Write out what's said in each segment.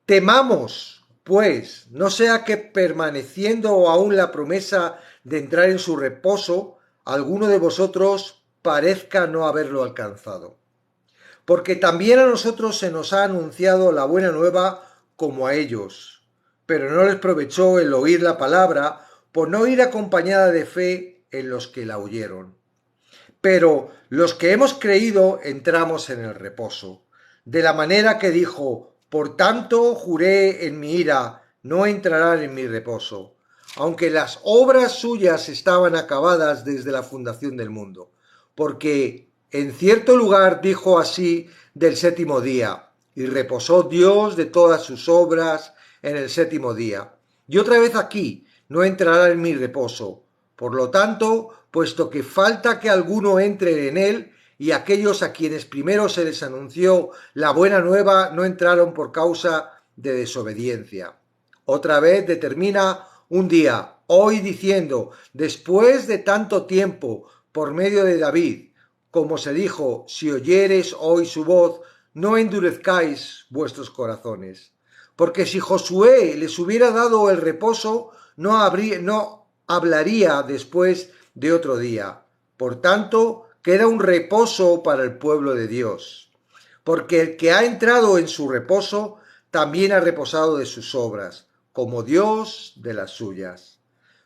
Temamos, pues, no sea que permaneciendo aún la promesa de entrar en su reposo, alguno de vosotros parezca no haberlo alcanzado. Porque también a nosotros se nos ha anunciado la buena nueva como a ellos, pero no les provechó el oír la palabra por no ir acompañada de fe en los que la oyeron. Pero los que hemos creído entramos en el reposo, de la manera que dijo, por tanto juré en mi ira, no entrarán en mi reposo, aunque las obras suyas estaban acabadas desde la fundación del mundo, porque en cierto lugar dijo así del séptimo día, y reposó Dios de todas sus obras en el séptimo día. Y otra vez aquí, no entrará en mi reposo. Por lo tanto, puesto que falta que alguno entre en él, y aquellos a quienes primero se les anunció la buena nueva no entraron por causa de desobediencia. Otra vez determina un día, hoy diciendo, después de tanto tiempo, por medio de David, como se dijo, si oyereis hoy su voz, no endurezcáis vuestros corazones. Porque si Josué les hubiera dado el reposo, no hablaría después de otro día. Por tanto, queda un reposo para el pueblo de Dios. Porque el que ha entrado en su reposo, también ha reposado de sus obras, como Dios de las suyas.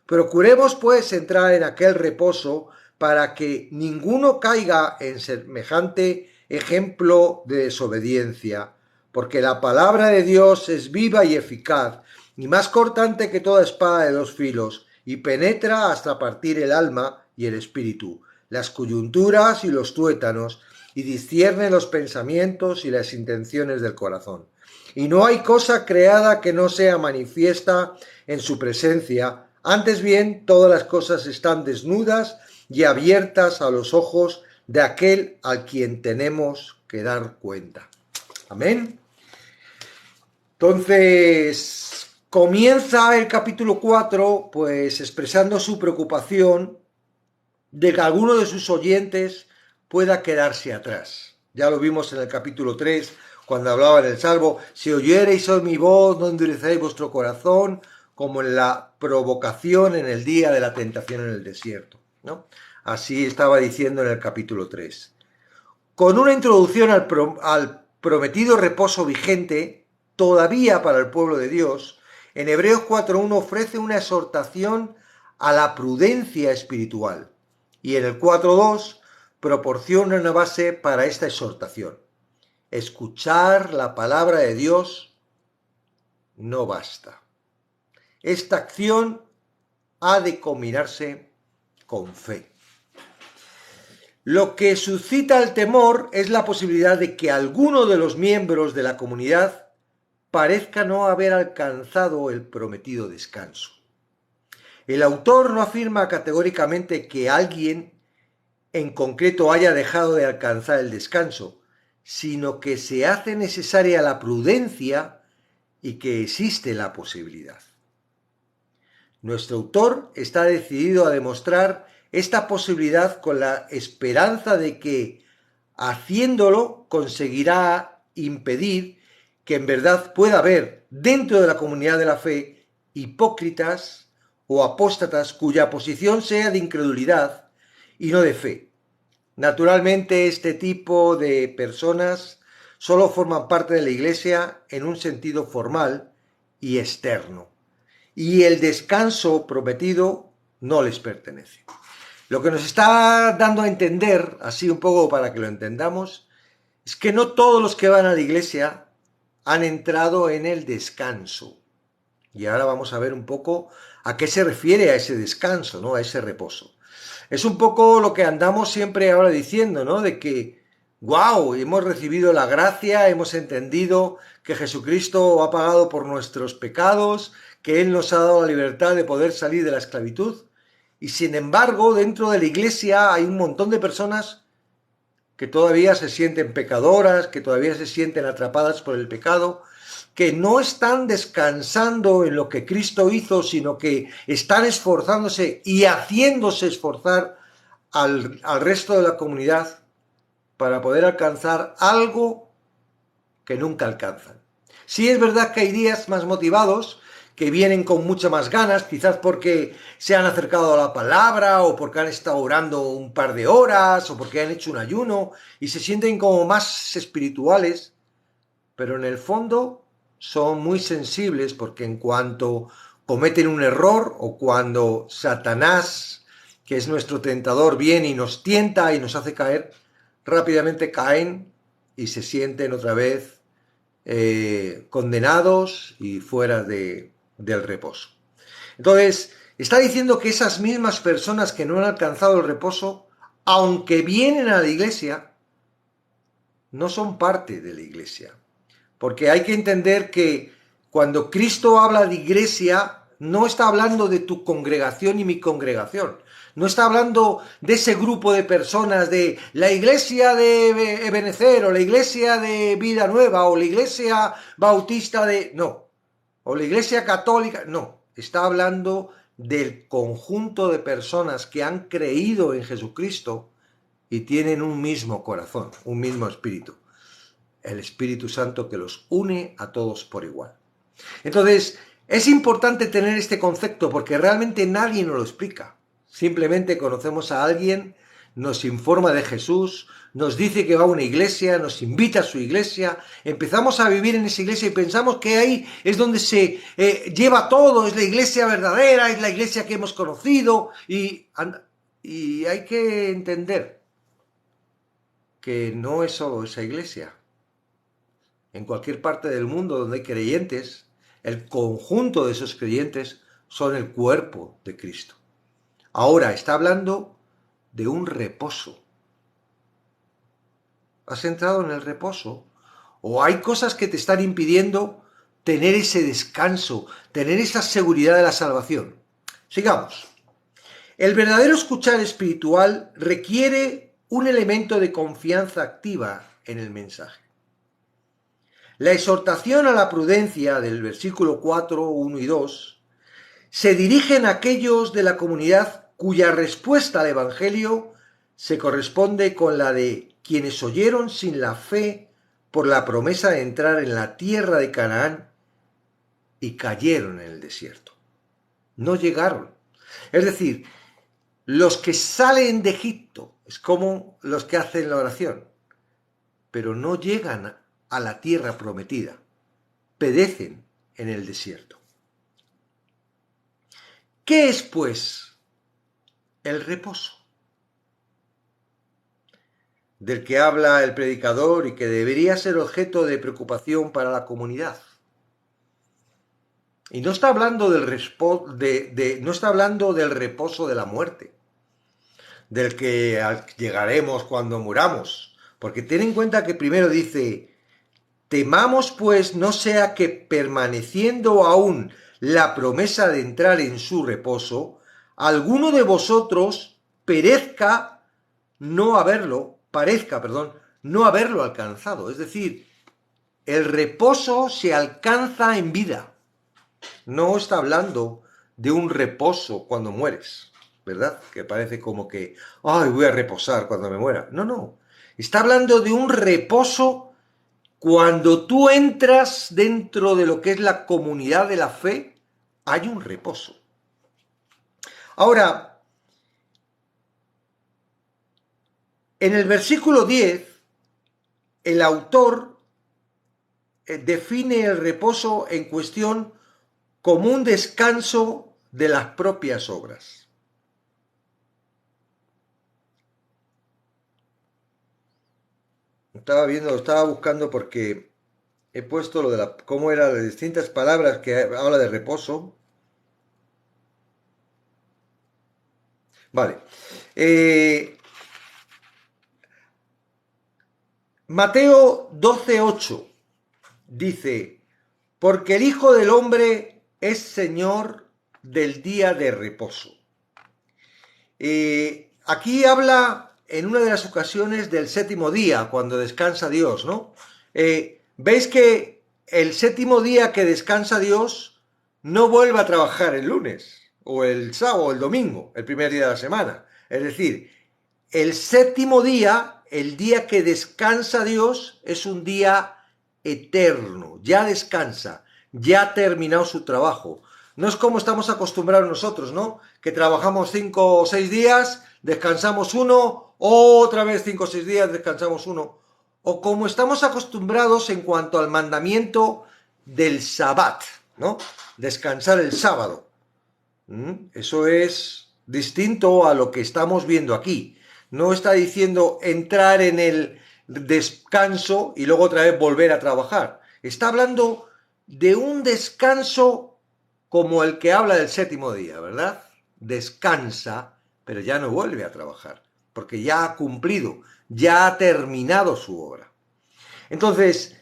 Procuremos pues entrar en aquel reposo para que ninguno caiga en semejante ejemplo de desobediencia, porque la palabra de Dios es viva y eficaz, y más cortante que toda espada de dos filos, y penetra hasta partir el alma y el espíritu, las coyunturas y los tuétanos, y discierne los pensamientos y las intenciones del corazón. Y no hay cosa creada que no sea manifiesta en su presencia, antes bien todas las cosas están desnudas y abiertas a los ojos de aquel a quien tenemos que dar cuenta. Amén. Entonces, comienza el capítulo 4, pues expresando su preocupación de que alguno de sus oyentes pueda quedarse atrás. Ya lo vimos en el capítulo 3, cuando hablaba en el Salmo, si oyereis hoy mi voz, no endurecéis vuestro corazón, como en la provocación en el día de la tentación en el desierto, ¿no? Así estaba diciendo en el capítulo 3. Con una introducción al prometido reposo vigente, todavía para el pueblo de Dios, en Hebreos 4.1 ofrece una exhortación a la prudencia espiritual y en el 4.2 proporciona una base para esta exhortación. Escuchar la palabra de Dios no basta. Esta acción ha de combinarse con fe. Lo que suscita el temor es la posibilidad de que alguno de los miembros de la comunidad parezca no haber alcanzado el prometido descanso. El autor no afirma categóricamente que alguien en concreto haya dejado de alcanzar el descanso, sino que se hace necesaria la prudencia y que existe la posibilidad. Nuestro autor está decidido a demostrar esta posibilidad con la esperanza de que, haciéndolo, conseguirá impedir que en verdad pueda haber dentro de la comunidad de la fe hipócritas o apóstatas cuya posición sea de incredulidad y no de fe. Naturalmente, este tipo de personas solo forman parte de la Iglesia en un sentido formal y externo, y el descanso prometido no les pertenece. Lo que nos está dando a entender, así un poco para que lo entendamos, es que no todos los que van a la Iglesia han entrado en el descanso. Y ahora vamos a ver un poco a qué se refiere a ese descanso, ¿no? A ese reposo. Es un poco lo que andamos siempre ahora diciendo, ¿no? De que, wow, hemos recibido la gracia, hemos entendido que Jesucristo ha pagado por nuestros pecados, que Él nos ha dado la libertad de poder salir de la esclavitud. Y sin embargo, dentro de la Iglesia hay un montón de personas que todavía se sienten pecadoras, que todavía se sienten atrapadas por el pecado, que no están descansando en lo que Cristo hizo, sino que están esforzándose y haciéndose esforzar al resto de la comunidad para poder alcanzar algo que nunca alcanzan. Sí es verdad que hay días más motivados, que vienen con muchas más ganas, quizás porque se han acercado a la palabra o porque han estado orando un par de horas o porque han hecho un ayuno y se sienten como más espirituales, pero en el fondo son muy sensibles porque en cuanto cometen un error o cuando Satanás, que es nuestro tentador, viene y nos tienta y nos hace caer, rápidamente caen y se sienten otra vez condenados y fuera del reposo. Entonces, está diciendo que esas mismas personas que no han alcanzado el reposo, aunque vienen a la iglesia, no son parte de la iglesia. Porque hay que entender que cuando Cristo habla de iglesia, no está hablando de tu congregación y mi congregación. No está hablando de ese grupo de personas, de la iglesia de Ebenecer, o la iglesia de Vida Nueva, o la iglesia bautista de... No. O la iglesia católica. No. Está hablando del conjunto de personas que han creído en Jesucristo y tienen un mismo corazón, un mismo espíritu. El Espíritu Santo que los une a todos por igual. Entonces, es importante tener este concepto porque realmente nadie nos lo explica. Simplemente conocemos a alguien, nos informa de Jesús, nos dice que va a una iglesia, nos invita a su iglesia, empezamos a vivir en esa iglesia y pensamos que ahí es donde se lleva todo, es la iglesia verdadera, es la iglesia que hemos conocido y hay que entender que no es solo esa iglesia. En cualquier parte del mundo donde hay creyentes, el conjunto de esos creyentes son el cuerpo de Cristo. Ahora está hablando de un reposo. ¿Has entrado en el reposo? ¿O hay cosas que te están impidiendo tener ese descanso, tener esa seguridad de la salvación? Sigamos. El verdadero escuchar espiritual requiere un elemento de confianza activa en el mensaje. La exhortación a la prudencia del versículo 4, 1 y 2 se dirigen a aquellos de la comunidad cuya respuesta al Evangelio se corresponde con la de quienes oyeron sin la fe por la promesa de entrar en la tierra de Canaán y cayeron en el desierto. No llegaron. Es decir, los que salen de Egipto es como los que hacen la oración, pero no llegan a la tierra prometida, perecen en el desierto. ¿Qué es, pues, el reposo? Del que habla el predicador y que debería ser objeto de preocupación para la comunidad. Y no está hablando no está hablando del reposo de la muerte, del que llegaremos cuando muramos, porque ten en cuenta que primero dice: temamos pues no sea que permaneciendo aún la promesa de entrar en su reposo, alguno de vosotros parezca no haberlo alcanzado. Es decir, el reposo se alcanza en vida. No está hablando de un reposo cuando mueres, ¿verdad? Que parece como que, voy a reposar cuando me muera. No. Está hablando de un reposo cuando tú entras dentro de lo que es la comunidad de la fe, hay un reposo. Ahora, en el versículo 10, el autor define el reposo en cuestión como un descanso de las propias obras. Estaba buscando porque he puesto lo de cómo eran las distintas palabras que habla de reposo. Vale. Mateo 12:8 dice: porque el Hijo del Hombre es Señor del día de reposo. Aquí habla en una de las ocasiones del séptimo día, cuando descansa Dios, ¿no? Veis que el séptimo día que descansa Dios no vuelve a trabajar el lunes, o el sábado, o el domingo, el primer día de la semana. Es decir, el séptimo día, el día que descansa Dios, es un día eterno, ya descansa, ya ha terminado su trabajo. No es como estamos acostumbrados nosotros, ¿no? Que trabajamos 5 o 6 días, descansamos uno, otra vez 5 o 6 días, descansamos uno. O como estamos acostumbrados en cuanto al mandamiento del Sabbat, ¿no? Descansar el sábado. Eso es distinto a lo que estamos viendo aquí. No está diciendo entrar en el descanso y luego otra vez volver a trabajar. Está hablando de un descanso como el que habla del séptimo día, ¿verdad? Descansa, pero ya no vuelve a trabajar, porque ya ha cumplido, ya ha terminado su obra. Entonces,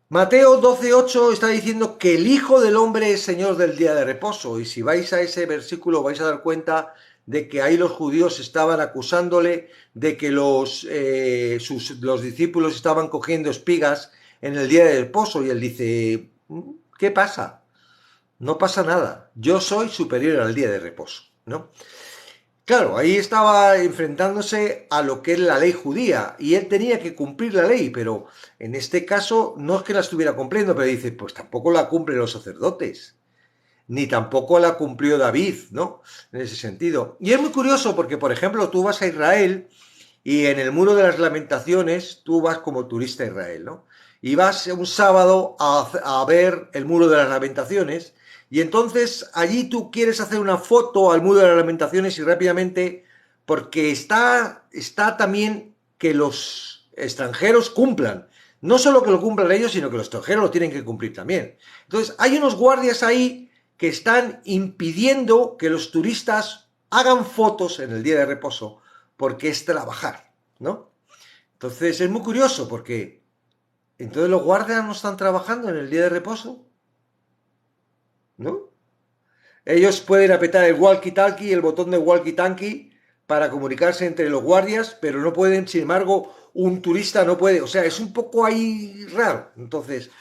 Mateo 12:8 está diciendo que el Hijo del Hombre es Señor del día de reposo. Y si vais a ese versículo vais a dar cuenta de que ahí los judíos estaban acusándole de que los discípulos estaban cogiendo espigas en el día de reposo. Y él dice, ¿qué pasa? No pasa nada. Yo soy superior al día de reposo, ¿no? Claro, ahí estaba enfrentándose a lo que es la ley judía y él tenía que cumplir la ley, pero en este caso no es que la estuviera cumpliendo, pero dice, pues tampoco la cumplen los sacerdotes, ni tampoco la cumplió David, ¿no? En ese sentido. Y es muy curioso porque, por ejemplo, tú vas a Israel y en el Muro de las Lamentaciones tú vas como turista a Israel, ¿no? Y vas un sábado a ver el Muro de las Lamentaciones. Y entonces allí tú quieres hacer una foto al Muro de las Lamentaciones y rápidamente, porque está también que los extranjeros cumplan. No solo que lo cumplan ellos, sino que los extranjeros lo tienen que cumplir también. Entonces hay unos guardias ahí que están impidiendo que los turistas hagan fotos en el día de reposo, porque es trabajar, ¿no? Entonces es muy curioso, porque entonces los guardias no están trabajando en el día de reposo, ¿no? Ellos pueden apretar el walkie-talkie, el botón de walkie-talkie para comunicarse entre los guardias, pero no pueden, sin embargo, un turista no puede. O sea, es un poco ahí raro. Entonces,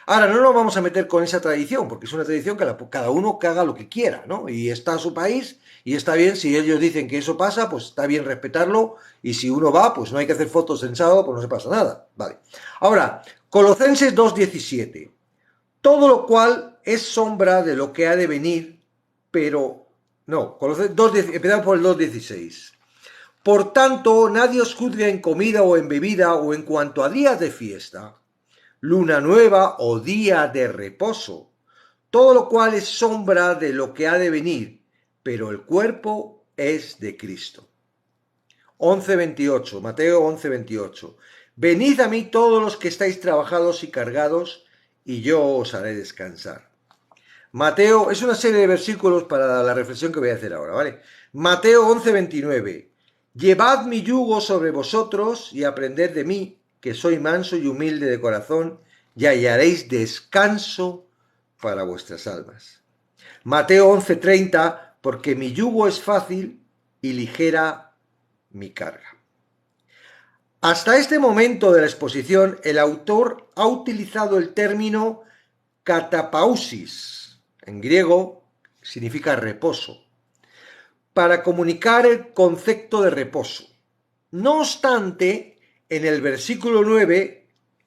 ahora no nos vamos a meter con esa tradición, porque es una tradición que cada uno que haga lo que quiera, ¿no? Y está a su país y está bien, si ellos dicen que eso pasa, pues está bien respetarlo, y si uno va, pues no hay que hacer fotos en sábado, pues no se pasa nada. Vale. Ahora, Colosenses 2:17. Todo lo cual es sombra de lo que ha de venir, pero no, empezamos por el 2:16. Por tanto, nadie os juzgue en comida o en bebida o en cuanto a días de fiesta, luna nueva o día de reposo, todo lo cual es sombra de lo que ha de venir, pero el cuerpo es de Cristo. 11:28, Mateo 11:28. Venid a mí todos los que estáis trabajados y cargados, y yo os haré descansar. Mateo, es una serie de versículos para la reflexión que voy a hacer ahora, ¿vale? Mateo 11:29. Llevad mi yugo sobre vosotros y aprended de mí, que soy manso y humilde de corazón, y hallaréis descanso para vuestras almas. Mateo 11:30. Porque mi yugo es fácil y ligera mi carga. Hasta este momento de la exposición, el autor ha utilizado el término katapausis, en griego significa reposo, para comunicar el concepto de reposo. No obstante, en el versículo 9,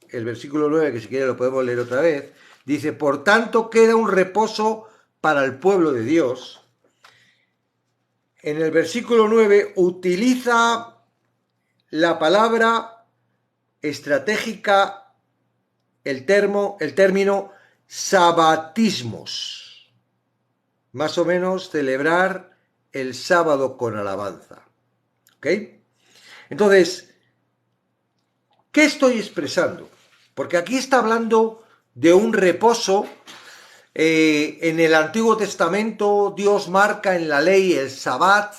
que si quiere lo podemos leer otra vez, dice, por tanto queda un reposo para el pueblo de Dios. En el versículo 9 utiliza la palabra estratégica, el término sabatismos, más o menos celebrar el sábado con alabanza. ¿Ok? Entonces, ¿qué estoy expresando? Porque aquí está hablando de un reposo. En el Antiguo Testamento Dios marca en la ley el Sabbat.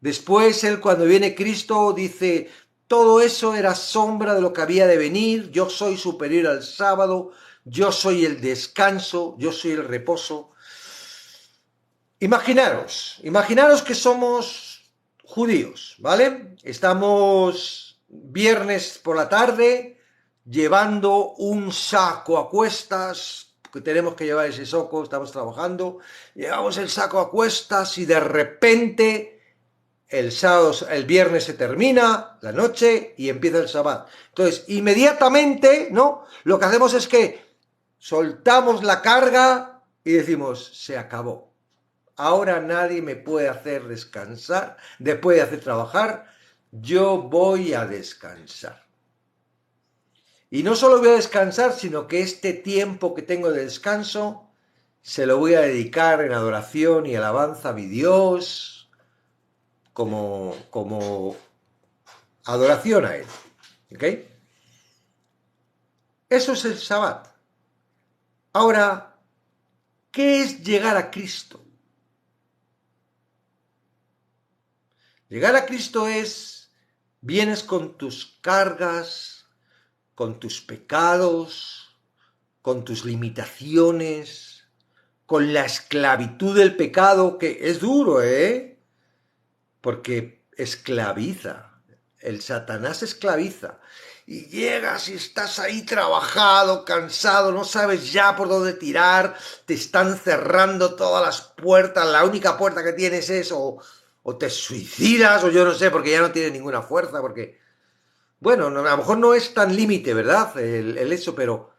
Después él, cuando viene Cristo, dice, todo eso era sombra de lo que había de venir, yo soy superior al sábado, yo soy el descanso, yo soy el reposo. Imaginaros que somos judíos, ¿vale? Estamos viernes por la tarde llevando un saco a cuestas, que tenemos que llevar ese saco, estamos trabajando, llevamos el saco a cuestas y de repente el sábado, el viernes se termina la noche y empieza el sábado. Entonces, inmediatamente, ¿no? Lo que hacemos es que soltamos la carga y decimos, se acabó. Ahora nadie me puede hacer descansar, después de hacer trabajar, yo voy a descansar. Y no solo voy a descansar, sino que este tiempo que tengo de descanso se lo voy a dedicar en adoración y alabanza a mi Dios, como adoración a Él. ¿Ok? Eso es el Sabbat. Ahora, ¿qué es llegar a Cristo? Llegar a Cristo es, vienes con tus cargas, con tus pecados, con tus limitaciones, con la esclavitud del pecado, que es duro, porque esclaviza. El Satanás esclaviza. Y llegas y estás ahí trabajado, cansado, no sabes ya por dónde tirar, te están cerrando todas las puertas, la única puerta que tienes es o te suicidas, o yo no sé, porque ya no tienes ninguna fuerza, porque, bueno, no, a lo mejor no es tan límite, ¿verdad? El eso, pero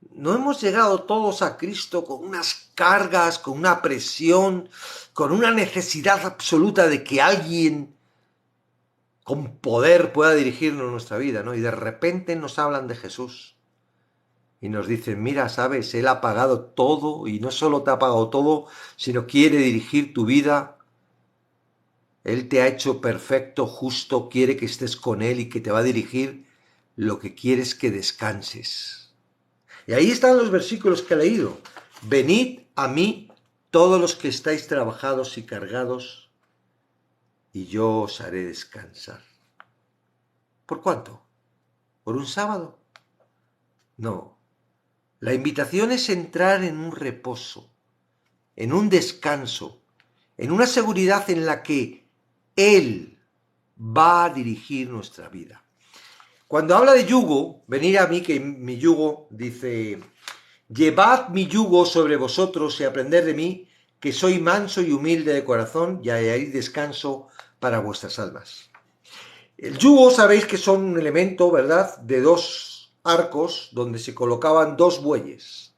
no hemos llegado todos a Cristo con unas cargas, con una presión, con una necesidad absoluta de que alguien con poder pueda dirigirnos nuestra vida, ¿no? Y de repente nos hablan de Jesús y nos dicen, mira, sabes, Él ha pagado todo y no solo te ha pagado todo, sino quiere dirigir tu vida. Él te ha hecho perfecto, justo, quiere que estés con Él y que te va a dirigir lo que quieres que descanses. Y ahí están los versículos que he leído. Venid a mí todos los que estáis trabajados y cargados, y yo os haré descansar. ¿Por cuánto? ¿Por un sábado? No. La invitación es entrar en un reposo, en un descanso, en una seguridad en la que Él va a dirigir nuestra vida. Cuando habla de yugo, venid a mí que mi yugo, dice, llevad mi yugo sobre vosotros y aprended de mí, que soy manso y humilde de corazón, y hallaréis descanso para vuestras almas. El yugo, sabéis que son un elemento, ¿verdad?, de dos arcos donde se colocaban dos bueyes.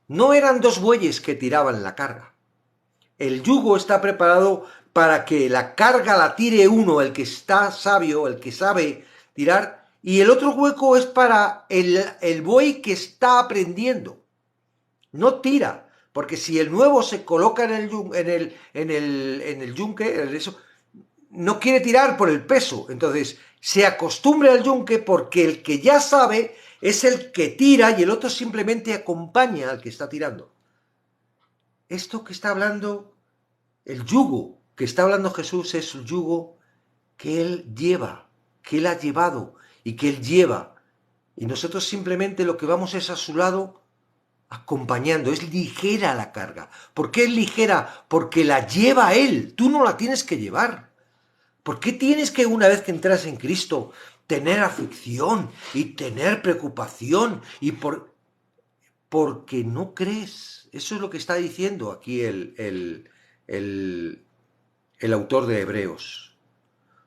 No eran dos bueyes que tiraban la carga. El yugo está preparado para que la carga la tire uno, el que está sabio, el que sabe tirar, y el otro hueco es para el buey que está aprendiendo. No tira, porque si el nuevo se coloca en el yunque, eso, no quiere tirar por el peso, entonces se acostumbra al yunque porque el que ya sabe es el que tira y el otro simplemente acompaña al que está tirando. Esto que está hablando, el yugo que está hablando Jesús es el yugo que Él lleva, que Él ha llevado y que Él lleva. Y nosotros simplemente lo que vamos es a su lado acompañando. Es ligera la carga. ¿Por qué es ligera? Porque la lleva Él. Tú no la tienes que llevar. ¿Por qué tienes que, una vez que entras en Cristo, tener aflicción y tener preocupación? Porque no crees. Eso es lo que está diciendo aquí el autor de Hebreos.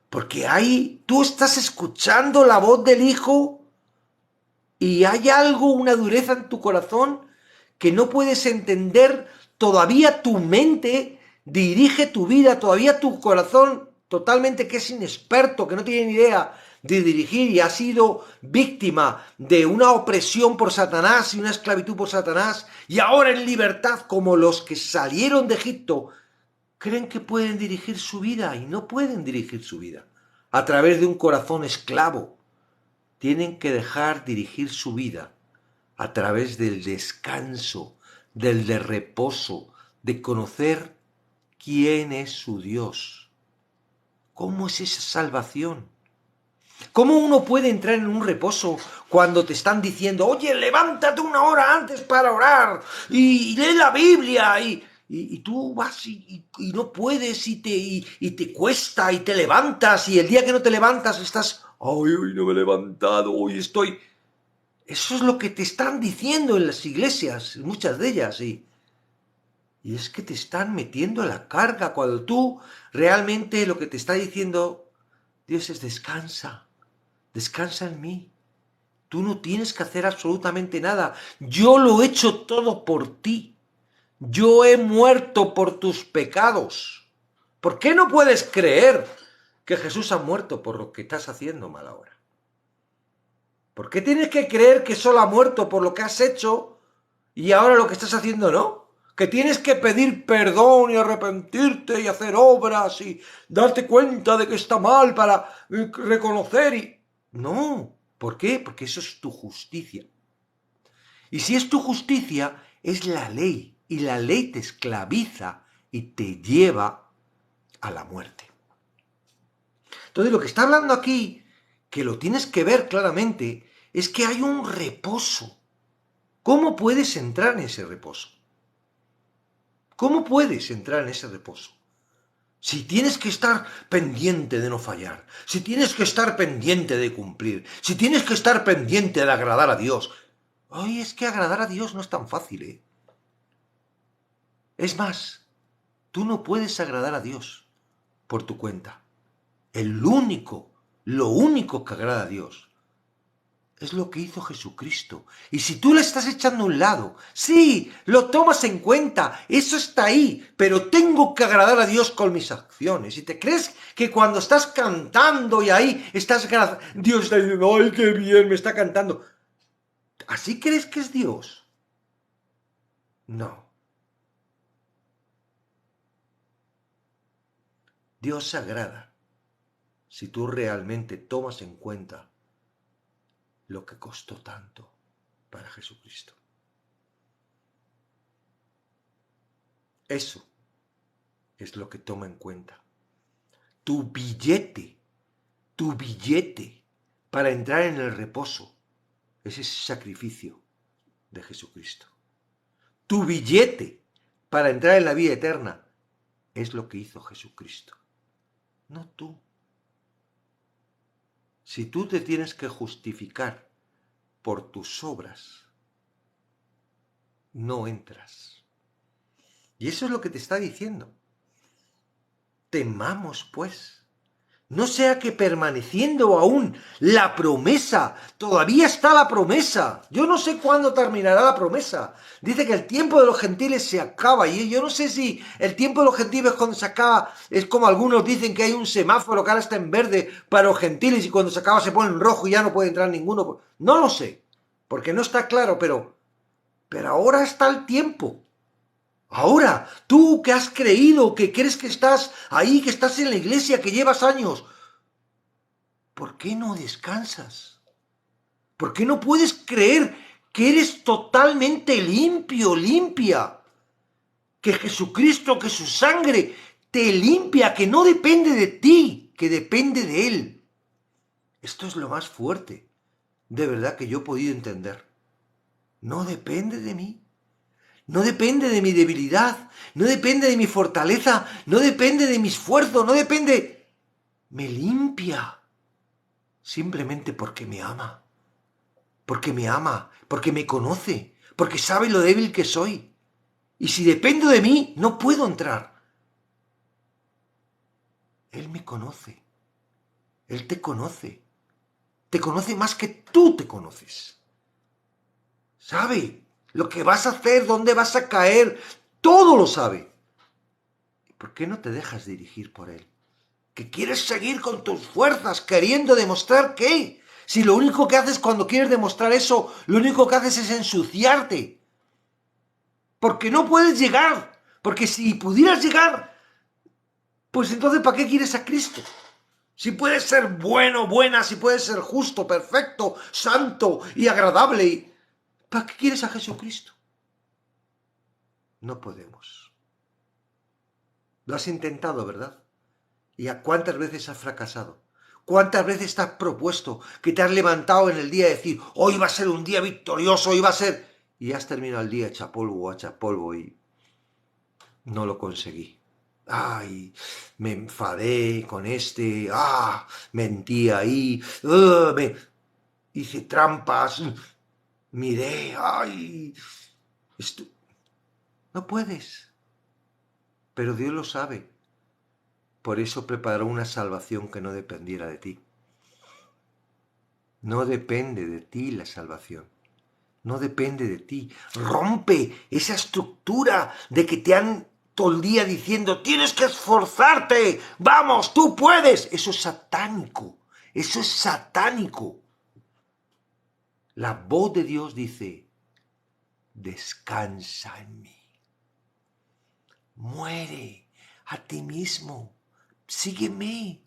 Porque tú estás escuchando la voz del Hijo y hay algo, una dureza en tu corazón que no puedes entender. Todavía tu mente dirige tu vida, todavía tu corazón totalmente que es inexperto, que no tiene ni idea de dirigir y ha sido víctima de una opresión por Satanás y una esclavitud por Satanás, y ahora en libertad, como los que salieron de Egipto, creen que pueden dirigir su vida y no pueden dirigir su vida a través de un corazón esclavo. Tienen que dejar dirigir su vida a través del descanso, del de reposo, de conocer quién es su Dios. ¿Cómo es esa salvación? ¿Cómo uno puede entrar en un reposo cuando te están diciendo, oye, levántate una hora antes para orar y lee la Biblia y tú vas y no puedes y te cuesta y te levantas y el día que no te levantas estás, ay, hoy no me he levantado, hoy estoy... Eso es lo que te están diciendo en las iglesias, muchas de ellas, Y es que te están metiendo la carga cuando tú realmente lo que te está diciendo Dios es descansa, descansa en mí. Tú no tienes que hacer absolutamente nada. Yo lo he hecho todo por ti. Yo he muerto por tus pecados. ¿Por qué no puedes creer que Jesús ha muerto por lo que estás haciendo mal ahora? ¿Por qué tienes que creer que solo ha muerto por lo que has hecho y ahora lo que estás haciendo no? Que tienes que pedir perdón y arrepentirte y hacer obras y darte cuenta de que está mal para reconocer y... No, ¿por qué? Porque eso es tu justicia. Y si es tu justicia, es la ley. Y la ley te esclaviza y te lleva a la muerte. Entonces lo que está hablando aquí, que lo tienes que ver claramente, es que hay un reposo. ¿Cómo puedes entrar en ese reposo? ¿Cómo puedes entrar en ese reposo? Si tienes que estar pendiente de no fallar, si tienes que estar pendiente de cumplir, si tienes que estar pendiente de agradar a Dios. Ay, es que agradar a Dios no es tan fácil, ¿eh? Es más, tú no puedes agradar a Dios por tu cuenta. Lo único que agrada a Dios es lo que hizo Jesucristo. Y si tú le estás echando a un lado, sí, lo tomas en cuenta, eso está ahí, pero tengo que agradar a Dios con mis acciones. ¿Y te crees que cuando estás cantando y ahí estás... Dios está diciendo, ¡ay, qué bien me está cantando! ¿Así crees que es Dios? No. Dios se agrada si tú realmente tomas en cuenta lo que costó tanto para Jesucristo. Eso es lo que toma en cuenta. Tu billete para entrar en el reposo es ese sacrificio de Jesucristo. Tu billete para entrar en la vida eterna es lo que hizo Jesucristo, no tú. Si tú te tienes que justificar por tus obras, no entras. Y eso es lo que te está diciendo. Temamos, pues. No sea que permaneciendo aún la promesa, todavía está la promesa. Yo no sé cuándo terminará la promesa. Dice que el tiempo de los gentiles se acaba. Y yo no sé si el tiempo de los gentiles cuando se acaba es como algunos dicen que hay un semáforo que ahora está en verde para los gentiles y cuando se acaba se pone en rojo y ya no puede entrar ninguno. No lo sé, porque no está claro, pero ahora está el tiempo. Ahora, tú que has creído, que crees que estás ahí, que estás en la iglesia, que llevas años, ¿por qué no descansas? ¿Por qué no puedes creer que eres totalmente limpio, limpia? Que Jesucristo, que su sangre te limpia, que no depende de ti, que depende de Él. Esto es lo más fuerte, de verdad, que yo he podido entender. No depende de mí. No depende de mi debilidad, no depende de mi fortaleza, no depende de mi esfuerzo, no depende... Me limpia. Simplemente porque me ama. Porque me ama, porque me conoce, porque sabe lo débil que soy. Y si dependo de mí, no puedo entrar. Él me conoce. Él te conoce. Te conoce más que tú te conoces. Sabe lo que vas a hacer, dónde vas a caer, todo lo sabe. ¿Por qué no te dejas dirigir por Él? ¿Que quieres seguir con tus fuerzas queriendo demostrar qué? Si lo único que haces cuando quieres demostrar eso, lo único que haces es ensuciarte. Porque no puedes llegar. Porque si pudieras llegar, pues entonces ¿para qué quieres a Cristo? Si puedes ser bueno, buena, si puedes ser justo, perfecto, santo y agradable, ¿para qué quieres a Jesucristo? No podemos. Lo has intentado, ¿verdad? ¿Y a cuántas veces has fracasado? ¿Cuántas veces te has propuesto que te has levantado en el día y decir, hoy va a ser un día victorioso, hoy va a ser... Y has terminado el día hecha polvo y no lo conseguí. Ay, me enfadé con este, mentí ahí, me hice trampas, miré, ay, no puedes. Pero Dios lo sabe. Por eso preparó una salvación que no dependiera de ti. No depende de ti la salvación. No depende de ti. Rompe esa estructura de que te han todo el día diciendo, tienes que esforzarte, vamos, tú puedes. Eso es satánico. Eso es satánico. La voz de Dios dice, descansa en mí. Muere a ti mismo. Sígueme.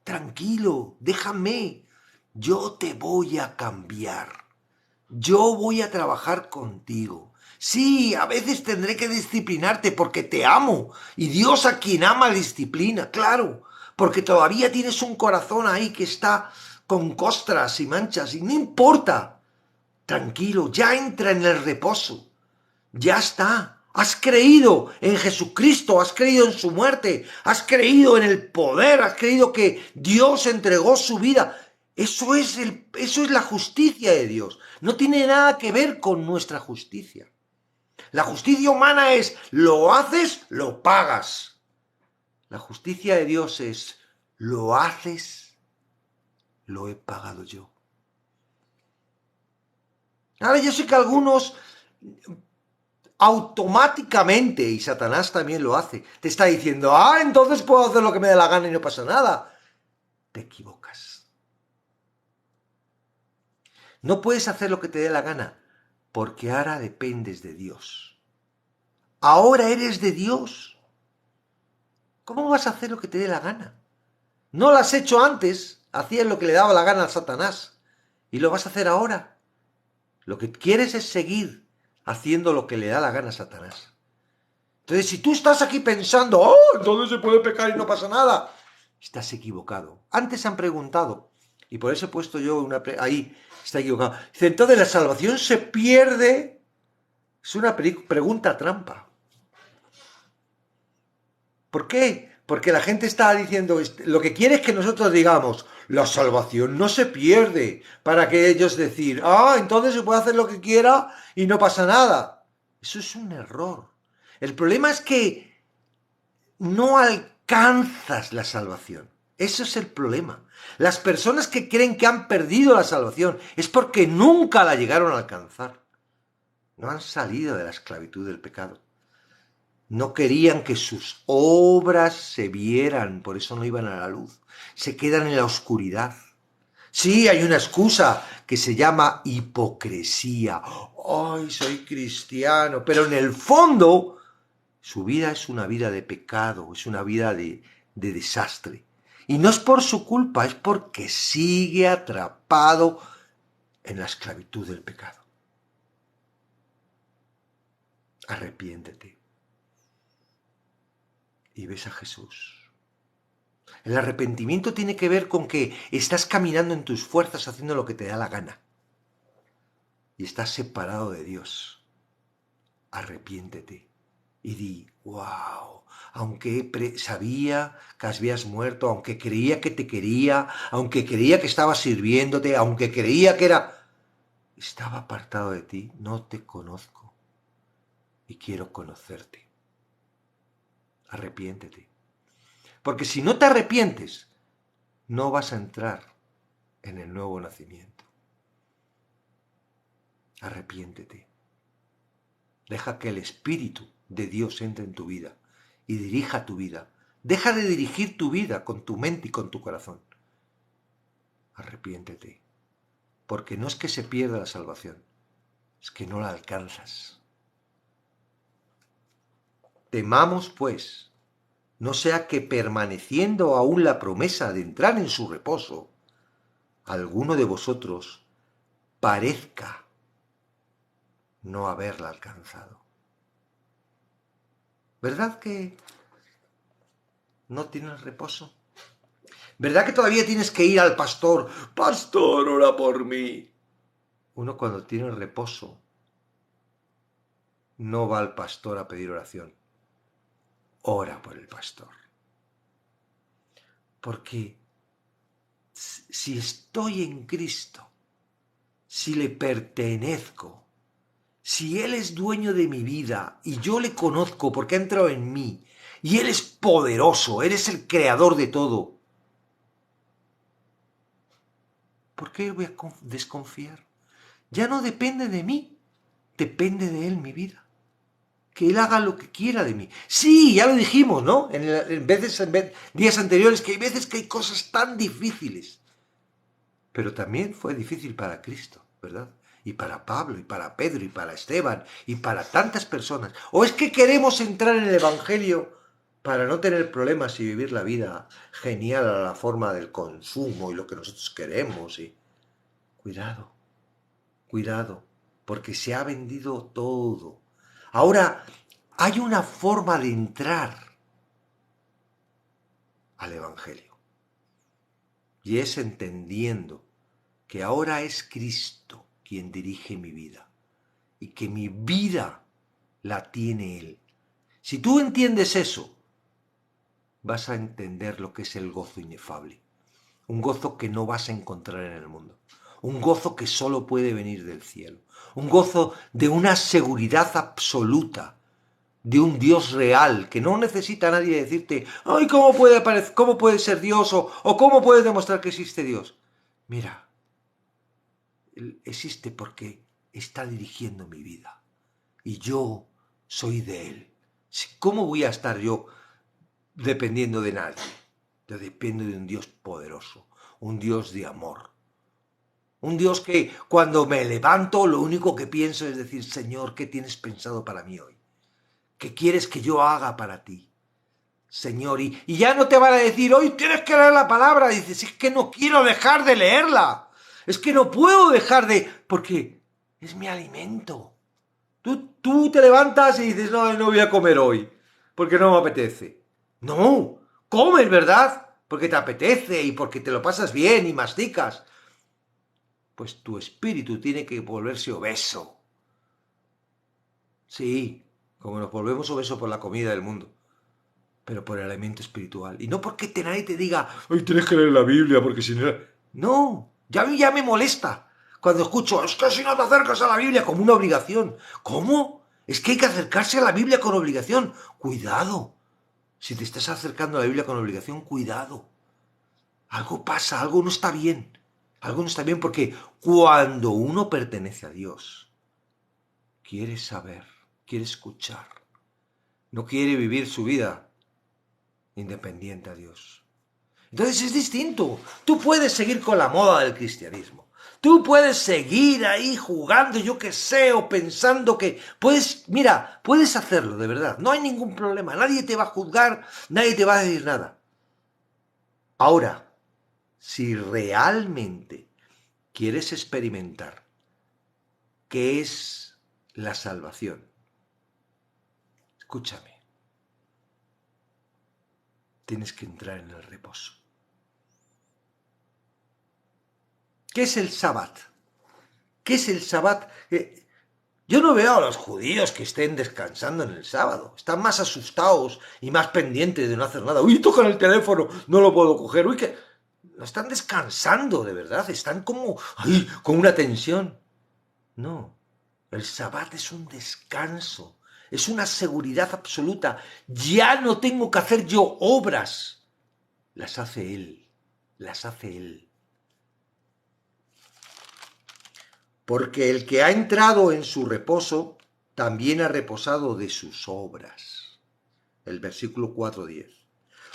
Tranquilo, déjame. Yo te voy a cambiar. Yo voy a trabajar contigo. Sí, a veces tendré que disciplinarte porque te amo. Y Dios a quien ama disciplina, claro. Porque todavía tienes un corazón ahí que está con costras y manchas. Y no importa. Tranquilo, ya entra en el reposo. Ya está. Has creído en Jesucristo, has creído en su muerte, has creído en el poder, has creído que Dios entregó su vida. Eso es la justicia de Dios. No tiene nada que ver con nuestra justicia. La justicia humana es, lo haces, lo pagas. La justicia de Dios es, lo haces, lo he pagado yo. Ahora yo sé que algunos automáticamente, y Satanás también lo hace, te está diciendo, entonces puedo hacer lo que me dé la gana y no pasa nada. Te equivocas. No puedes hacer lo que te dé la gana, porque ahora dependes de Dios. Ahora eres de Dios. ¿Cómo vas a hacer lo que te dé la gana? No lo has hecho antes, hacías lo que le daba la gana a Satanás, y lo vas a hacer ahora. Lo que quieres es seguir haciendo lo que le da la gana a Satanás. Entonces, si tú estás aquí pensando, entonces se puede pecar y no pasa nada, estás equivocado. Antes han preguntado, y por eso he puesto yo ahí, está equivocado. Dice, entonces la salvación se pierde. Es una pregunta trampa. ¿Por qué? Porque la gente está diciendo, lo que quiere es que nosotros digamos, la salvación no se pierde, para que ellos decir, entonces se puede hacer lo que quiera y no pasa nada. Eso es un error. El problema es que no alcanzas la salvación. Eso es el problema. Las personas que creen que han perdido la salvación es porque nunca la llegaron a alcanzar. No han salido de la esclavitud del pecado. No querían que sus obras se vieran, por eso no iban a la luz. Se quedan en la oscuridad. Sí, hay una excusa que se llama hipocresía. Soy cristiano, pero en el fondo su vida es una vida de pecado, es una vida de desastre. Y no es por su culpa, es porque sigue atrapado en la esclavitud del pecado. Arrepiéntete y ves a Jesús. El arrepentimiento tiene que ver con que estás caminando en tus fuerzas haciendo lo que te da la gana. Y estás separado de Dios. Arrepiéntete y di, wow, aunque sabía que habías muerto, aunque creía que te quería, aunque creía que estaba sirviéndote, aunque creía que estaba apartado de ti, no te conozco y quiero conocerte. Arrepiéntete. Porque si no te arrepientes, no vas a entrar en el nuevo nacimiento. Arrepiéntete. Deja que el Espíritu de Dios entre en tu vida y dirija tu vida. Deja de dirigir tu vida con tu mente y con tu corazón. Arrepiéntete. Porque no es que se pierda la salvación, es que no la alcanzas. Temamos, pues, no sea que permaneciendo aún la promesa de entrar en su reposo, alguno de vosotros parezca no haberla alcanzado. ¿Verdad que no tienes reposo? ¿Verdad que todavía tienes que ir al pastor? Pastor, ora por mí. Uno cuando tiene reposo no va al pastor a pedir oración. Ora por el pastor. Porque si estoy en Cristo, si le pertenezco, si Él es dueño de mi vida y yo le conozco porque ha entrado en mí Y Él es poderoso, Él es el creador de todo. ¿Por qué voy a desconfiar? Ya no depende de mí, depende de Él mi vida. Que Él haga lo que quiera de mí. Sí, ya lo dijimos, ¿no? En días anteriores, que hay veces que hay cosas tan difíciles. Pero también fue difícil para Cristo, ¿verdad? Y para Pablo, y para Pedro, y para Esteban, y para tantas personas. ¿O es que queremos entrar en el Evangelio para no tener problemas y vivir la vida genial a la forma del consumo y lo que nosotros queremos? Y... Cuidado, cuidado, porque se ha vendido todo. Ahora, hay una forma de entrar al Evangelio. Y es entendiendo que ahora es Cristo quien dirige mi vida. Y que mi vida la tiene Él. Si tú entiendes eso, vas a entender lo que es el gozo inefable. Un gozo que no vas a encontrar en el mundo. Un gozo que solo puede venir del cielo. Un gozo de una seguridad absoluta. De un Dios real, que no necesita a nadie decirte, ay, ¿cómo puede ser Dios? O ¿cómo puedes demostrar que existe Dios? Mira, Él existe porque está dirigiendo mi vida. Y yo soy de Él. ¿Cómo voy a estar yo dependiendo de nadie? Yo dependo de un Dios poderoso, un Dios de amor. Un Dios que cuando me levanto lo único que pienso es decir, Señor, ¿qué tienes pensado para mí hoy? ¿Qué quieres que yo haga para ti? Señor, y ya no te van a decir, hoy tienes que leer la palabra. Dices, es que no quiero dejar de leerla. Es que no puedo dejar de... Porque es mi alimento. Tú te levantas y dices, no, no voy a comer hoy, porque no me apetece. No, comes, ¿verdad? Porque te apetece y porque te lo pasas bien y masticas. Pues tu espíritu tiene que volverse obeso. Sí, como nos volvemos obesos por la comida del mundo, pero por el alimento espiritual. Y no porque nadie te diga, ay, tienes que leer la Biblia, porque si no... No, a mí ya me molesta cuando escucho, es que si no te acercas a la Biblia como una obligación. ¿Cómo? Es que hay que acercarse a la Biblia con obligación. Cuidado. Si te estás acercando a la Biblia con obligación, cuidado. Algo pasa, algo no está bien. Algo no está bien porque cuando uno pertenece a Dios, quiere saber, quiere escuchar. No quiere vivir su vida independiente a Dios. Entonces es distinto. Tú puedes seguir con la moda del cristianismo. Tú puedes seguir ahí jugando, yo qué sé, o pensando que puedes, mira, puedes hacerlo, de verdad. No hay ningún problema. Nadie te va a juzgar, nadie te va a decir nada. Ahora, si realmente quieres experimentar qué es la salvación, escúchame, tienes que entrar en el reposo. ¿Qué es el Sabbat? ¿Qué es el Sabbat? Yo no veo a los judíos que estén descansando en el sábado. Están más asustados y más pendientes de no hacer nada. Uy, tocan el teléfono, no lo puedo coger. Uy, que no están descansando, de verdad. Están como, ay, con una tensión. No, el Sabbat es un descanso. Es una seguridad absoluta. Ya no tengo que hacer yo obras. Las hace Él. Las hace Él. Porque el que ha entrado en su reposo, también ha reposado de sus obras. El versículo 4:10.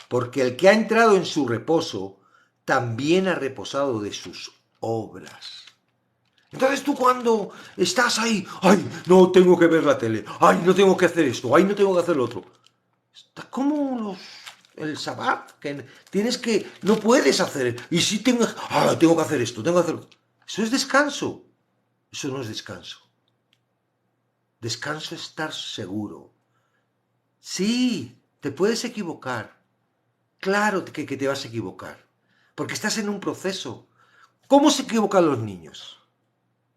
Porque el que ha entrado en su reposo, también ha reposado de sus obras. Entonces tú cuando estás ahí, ay, no tengo que ver la tele, ay, no tengo que hacer esto, ay, no tengo que hacer lo otro. Está como el Sabbat, que tienes que, no puedes hacer, y si tengo que hacer esto, tengo que hacer... Eso es descanso. Eso no es descanso. Descanso es estar seguro. Sí, te puedes equivocar. Claro que te vas a equivocar. Porque estás en un proceso. ¿Cómo se equivocan los niños?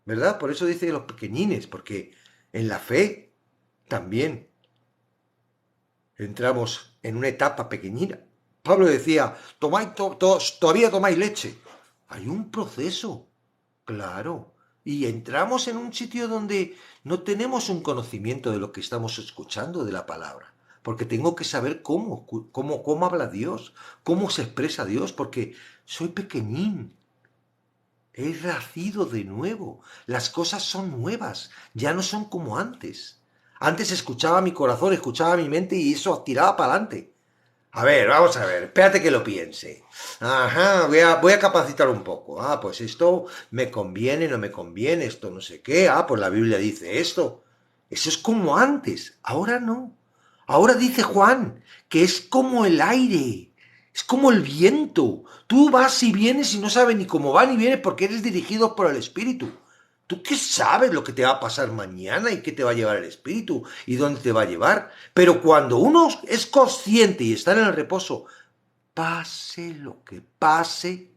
¿Verdad? Por eso dice los pequeñines, porque en la fe también entramos en una etapa pequeñina. Pablo decía, todavía tomáis leche. Hay un proceso, claro. Y entramos en un sitio donde no tenemos un conocimiento de lo que estamos escuchando de la palabra. porque tengo que saber cómo habla Dios, cómo se expresa Dios, porque soy pequeñín. He nacido de nuevo. Las cosas son nuevas, ya no son como antes. Antes escuchaba mi corazón, escuchaba mi mente y eso tiraba para adelante. A ver, vamos a ver, espérate que lo piense. Ajá, voy a capacitar un poco. Ah, pues esto me conviene, no me conviene, esto no sé qué. Ah, pues la Biblia dice esto. Eso es como antes, ahora no. Ahora dice Juan que es como el aire, es como el viento. Tú vas y vienes y no sabes ni cómo va ni viene porque eres dirigido por el Espíritu. ¿Tú qué sabes lo que te va a pasar mañana y qué te va a llevar el Espíritu y dónde te va a llevar? Pero cuando uno es consciente y está en el reposo, pase lo que pase,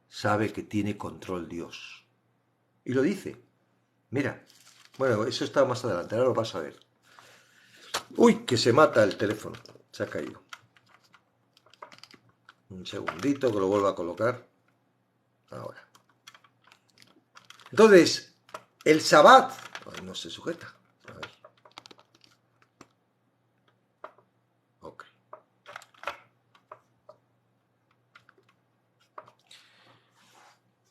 sabe que tiene control Dios. Y lo dice. Mira, bueno, eso está más adelante, ahora lo vas a ver. Uy, que se mata el teléfono, se ha caído. Un segundito que lo vuelva a colocar. Ahora. Entonces, el Sabbat, ay, no se sujeta. A ver. Ok.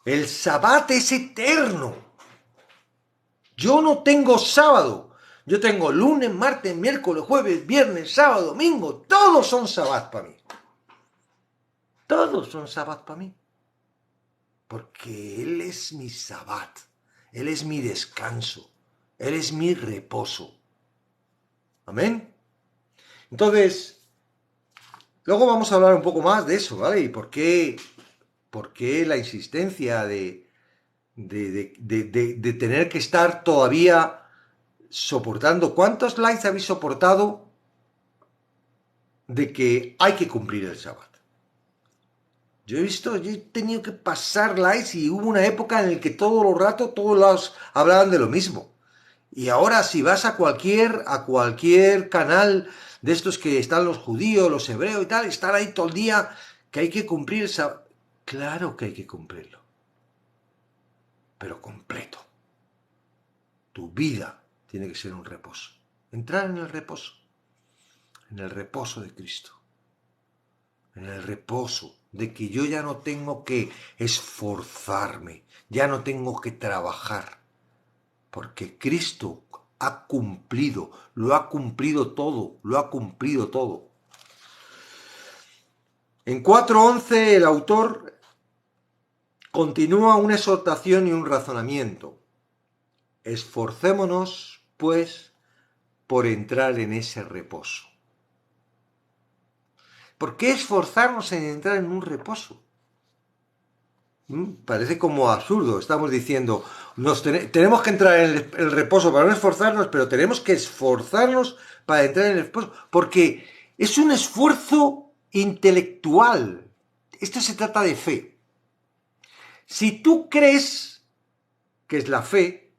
El Sabbat es eterno. Yo no tengo sábado. Yo tengo lunes, martes, miércoles, jueves, viernes, sábado, domingo. Todos son Sabbat para mí. Todos son Sabbat para mí. Porque Él es mi Sabbat. Él es mi descanso. Él es mi reposo. Amén. Entonces, luego vamos a hablar un poco más de eso, ¿vale? Y por qué la insistencia de tener que estar todavía soportando. ¿Cuántos likes habéis soportado de que hay que cumplir el Sabbat? Yo he tenido que pasar likes y hubo una época en la que todo el rato todos los hablaban de lo mismo. Y ahora si vas a cualquier canal de estos que están los judíos, los hebreos y tal, están ahí todo el día que hay que cumplir el Sabbat. Claro que hay que cumplirlo, pero completo. Tu vida tiene que ser un reposo. Entrar en el reposo de Cristo, en el reposo de que yo ya no tengo que esforzarme, ya no tengo que trabajar, porque Cristo ha cumplido, lo ha cumplido todo, lo ha cumplido todo. En 4:11 el autor continúa una exhortación y un razonamiento. Esforcémonos, pues, por entrar en ese reposo. ¿Por qué esforzarnos en entrar en un reposo? Parece como absurdo. Estamos diciendo, tenemos que entrar en el reposo para no esforzarnos, pero tenemos que esforzarnos para entrar en el reposo, porque es un esfuerzo intelectual. Esto se trata de fe. Si tú crees que es la fe,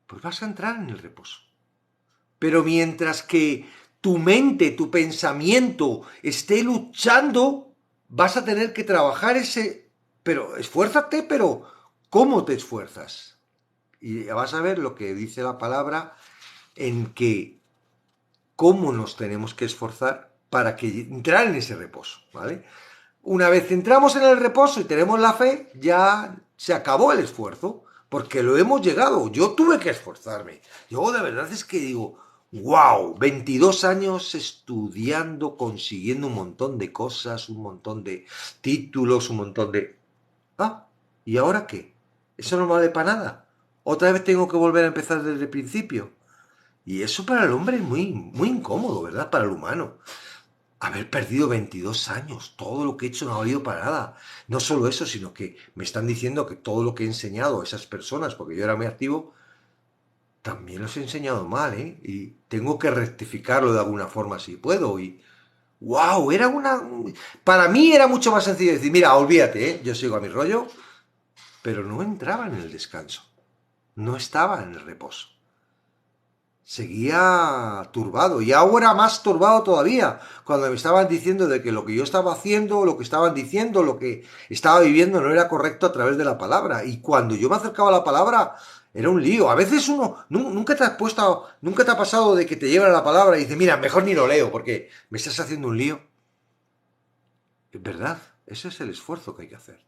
pues vas a entrar en el reposo. Pero mientras que tu mente, tu pensamiento esté luchando, vas a tener que trabajar ese... Pero esfuérzate, pero ¿cómo te esfuerzas? Y vas a ver lo que dice la palabra en que cómo nos tenemos que esforzar para entrar en ese reposo, ¿vale? Una vez entramos en el reposo y tenemos la fe, ya se acabó el esfuerzo, porque lo hemos llegado. Yo tuve que esforzarme. Yo de verdad es que digo, wow, 22 años estudiando, consiguiendo un montón de cosas, un montón de títulos, un montón de... Ah, ¿y ahora qué? Eso no vale para nada. Otra vez tengo que volver a empezar desde el principio. Y eso para el hombre es muy, muy incómodo, ¿verdad? Para el humano. Haber perdido 22 años, todo lo que he hecho no ha valido para nada. No solo eso, sino que me están diciendo que todo lo que he enseñado a esas personas, porque yo era muy activo, también los he enseñado mal, ¿eh? Y tengo que rectificarlo de alguna forma si puedo. Y, wow, para mí era mucho más sencillo decir, mira, olvídate, ¿eh? Yo sigo a mi rollo, pero no entraba en el descanso, no estaba en el reposo. seguía turbado, y ahora más turbado todavía, cuando me estaban diciendo de que lo que yo estaba haciendo, lo que estaban diciendo, lo que estaba viviendo no era correcto a través de la palabra, y cuando yo me acercaba a la palabra, era un lío. A veces nunca te has puesto, nunca te ha pasado de que te llevan a la palabra y dices, mira, mejor ni lo leo, porque me estás haciendo un lío. Es verdad, ese es el esfuerzo que hay que hacer,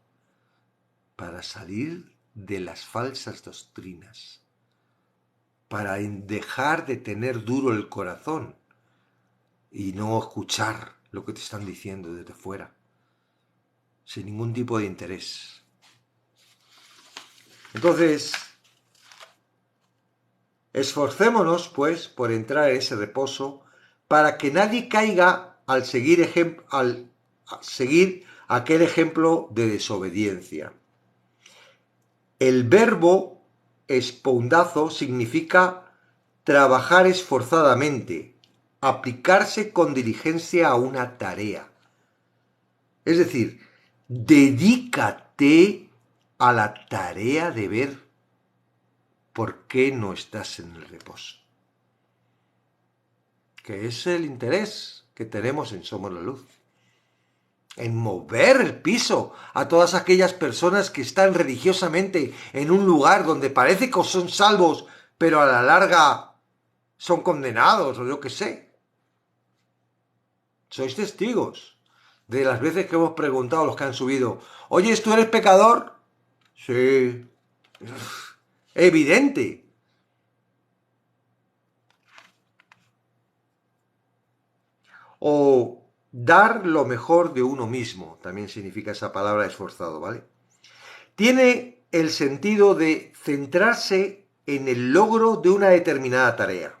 para salir de las falsas doctrinas, para dejar de tener duro el corazón y no escuchar lo que te están diciendo desde fuera, sin ningún tipo de interés. Entonces, esforcémonos, pues, por entrar en ese reposo, para que nadie caiga al seguir aquel ejemplo de desobediencia. El verbo espondazo significa trabajar esforzadamente, aplicarse con diligencia a una tarea. Es decir, dedícate a la tarea de ver por qué no estás en el reposo. Que es el interés que tenemos en Somos la Luz. En mover el piso a todas aquellas personas que están religiosamente en un lugar donde parece que son salvos, pero a la larga son condenados, o yo qué sé. Sois testigos de las veces que hemos preguntado a los que han subido, oye, ¿tú eres pecador? Sí. Evidente. O dar lo mejor de uno mismo, también significa esa palabra esforzado, ¿vale? Tiene el sentido de centrarse en el logro de una determinada tarea.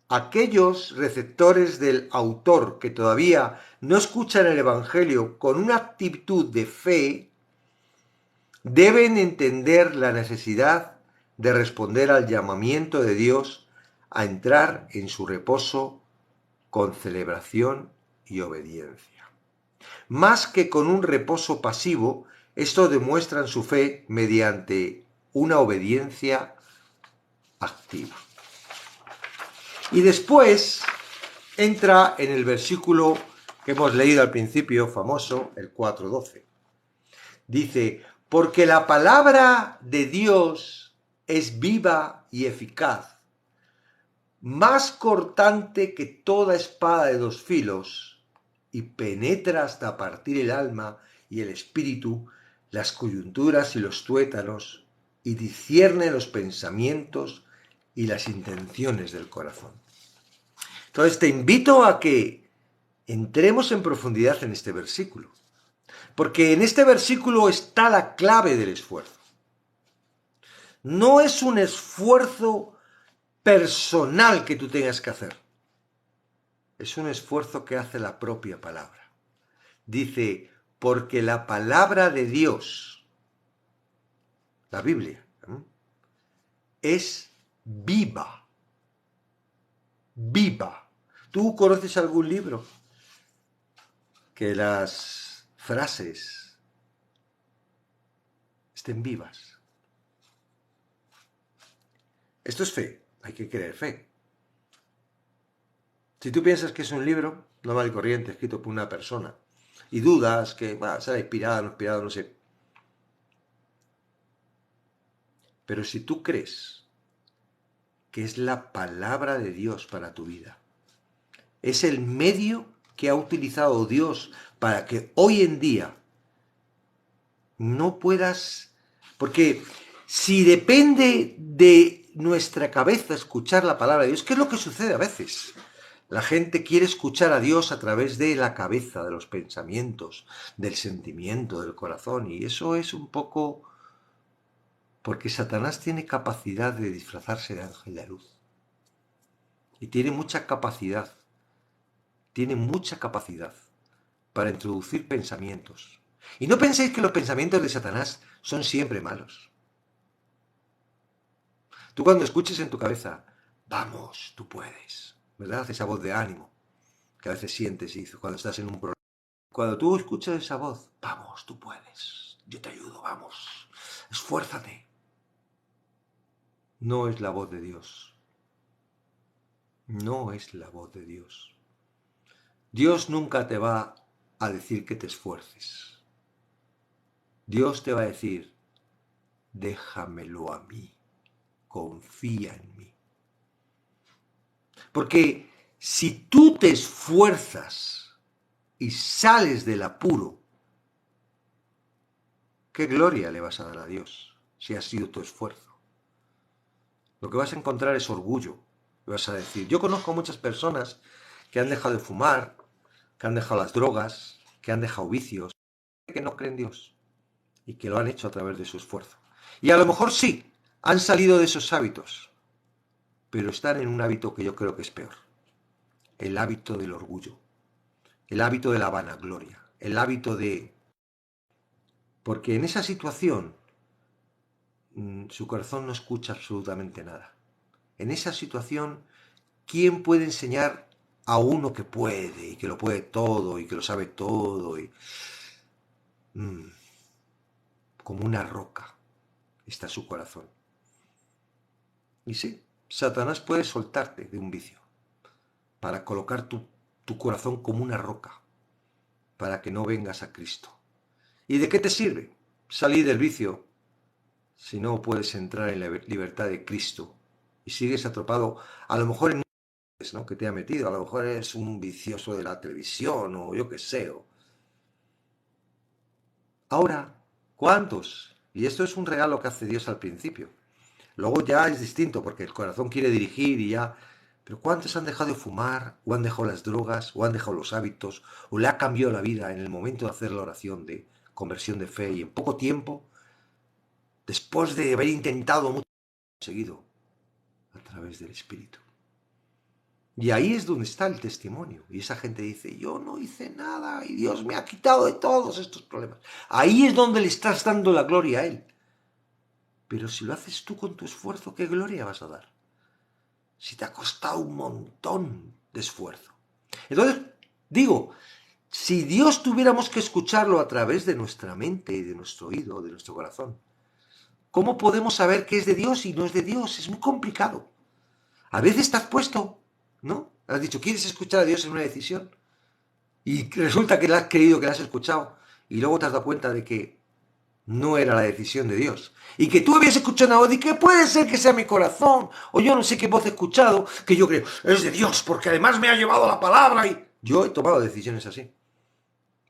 Aquellos receptores del autor que todavía no escuchan el Evangelio con una actitud de fe, deben entender la necesidad de responder al llamamiento de Dios a entrar en su reposo con celebración y obediencia. Más que con un reposo pasivo, estos demuestran su fe mediante una obediencia activa. Y después entra en el versículo que hemos leído al principio, famoso, el 4:12. Dice, porque la palabra de Dios es viva y eficaz, más cortante que toda espada de dos filos, y penetra hasta partir el alma y el espíritu, las coyunturas y los tuétanos, y discierne los pensamientos y las intenciones del corazón. Entonces te invito a que entremos en profundidad en este versículo, porque en este versículo está la clave del esfuerzo. No es un esfuerzo personal que tú tengas que hacer. Es un esfuerzo que hace la propia palabra. Dice, porque la palabra de Dios, la Biblia, es viva. Viva. ¿Tú conoces algún libro que las frases estén vivas? Esto es fe, hay que creer fe. Si tú piensas que es un libro normal y corriente, escrito por una persona, y dudas que será inspirado, no sé. Pero si tú crees que es la palabra de Dios para tu vida, es el medio que ha utilizado Dios para que hoy en día no puedas... Porque si depende de nuestra cabeza escuchar la palabra de Dios, ¿qué es lo que sucede a veces? La gente quiere escuchar a Dios a través de la cabeza, de los pensamientos, del sentimiento, del corazón, y eso es un poco... Porque Satanás tiene capacidad de disfrazarse de ángel de luz. Y tiene mucha capacidad para introducir pensamientos. Y no penséis que los pensamientos de Satanás son siempre malos. Tú cuando escuches en tu cabeza, vamos, tú puedes, ¿verdad? Esa voz de ánimo que a veces sientes y cuando estás en un problema. Cuando tú escuchas esa voz, vamos, tú puedes, yo te ayudo, vamos, esfuérzate. no es la voz de Dios. No es la voz de Dios. Dios nunca te va a decir que te esfuerces. Dios te va a decir, déjamelo a mí, confía en mí. Porque si tú te esfuerzas y sales del apuro, ¿qué gloria le vas a dar a Dios si ha sido tu esfuerzo? Lo que vas a encontrar es orgullo. Vas a decir, yo conozco muchas personas que han dejado de fumar, que han dejado las drogas, que han dejado vicios, que no creen en Dios y que lo han hecho a través de su esfuerzo. Y a lo mejor sí, han salido de esos hábitos, pero están en un hábito que yo creo que es peor. El hábito del orgullo, el hábito de la vanagloria, el hábito de... Porque en esa situación su corazón no escucha absolutamente nada. En esa situación, ¿quién puede enseñar a uno que puede y que lo puede todo y que lo sabe todo? Como una roca está su corazón. Y sí, Satanás puede soltarte de un vicio para colocar tu corazón como una roca para que no vengas a Cristo. ¿Y de qué te sirve salir del vicio si no puedes entrar en la libertad de Cristo y sigues atrapado a lo mejor en ¿no? que te ha metido? A lo mejor eres un vicioso de la televisión o yo qué sé. Ahora, ¿cuántos? Y esto es un regalo que hace Dios al principio. Luego ya es distinto porque el corazón quiere dirigir y ya... Pero ¿cuántos han dejado de fumar o han dejado las drogas o han dejado los hábitos o le ha cambiado la vida en el momento de hacer la oración de conversión de fe y en poco tiempo, después de haber intentado mucho, conseguido a través del Espíritu? Y ahí es donde está el testimonio. Y esa gente dice, yo no hice nada y Dios me ha quitado de todos estos problemas. Ahí es donde le estás dando la gloria a Él. Pero si lo haces tú con tu esfuerzo, ¿qué gloria vas a dar? Si te ha costado un montón de esfuerzo. Entonces, digo, si Dios tuviéramos que escucharlo a través de nuestra mente y de nuestro oído, de nuestro corazón, ¿cómo podemos saber qué es de Dios y no es de Dios? Es muy complicado. A veces te has puesto, ¿no? Has dicho, ¿quieres escuchar a Dios en una decisión? Y resulta que le has creído, que le has escuchado, y luego te has dado cuenta de que no era la decisión de Dios. Y que tú habías escuchado una voz y que puede ser que sea mi corazón, o yo no sé qué voz he escuchado, que yo creo, es de Dios, porque además me ha llevado la palabra y... Yo he tomado decisiones así.